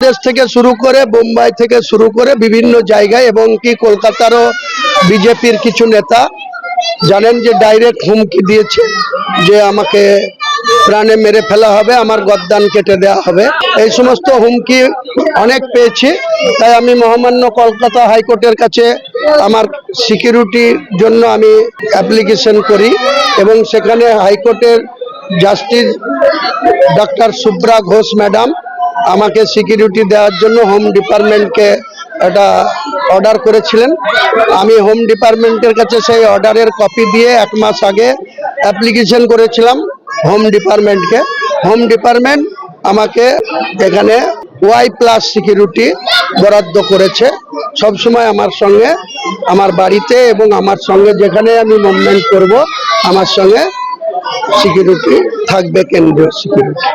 দেশ থেকে শুরু করে বোম্বাই থেকে শুরু করে বিভিন্ন জায়গায় এবং কি কলকাতারও বিজেপির কিছু নেতা জানেন যে ডাইরেক্ট হুমকি দিয়েছে যে আমাকে প্রাণে মেরে ফেলা হবে, আমার গর্দান কেটে দেওয়া হবে। এই সমস্ত হুমকি অনেক পেয়েছি। তাই আমি মহামান্য কলকাতা হাইকোর্টের কাছে আমার সিকিউরিটির জন্য আমি অ্যাপ্লিকেশন করি এবং সেখানে হাইকোর্টের justice doctor Subra Ghosh madam আমাকে সিকিউরিটি দেওয়ার জন্য হোম ডিপার্টমেন্টকে একটা অর্ডার করেছিলেন। আমি হোম ডিপার্টমেন্টের কাছে সেই অর্ডারের কপি দিয়ে 1 মাস আগে অ্যাপ্লিকেশন করেছিলাম হোম ডিপার্টমেন্টকে। হোম ডিপার্টমেন্ট আমাকে এখানে Y+ সিকিউরিটি বরাদ্দ করেছে। সবসময় আমার সঙ্গে আমার বাড়িতে এবং আমার সঙ্গে যেখানে আমি মুভমেন্ট করব আমার সঙ্গে সিকিউরিটি থাকবে, কেন্দ্রীয় সিকিউরিটি।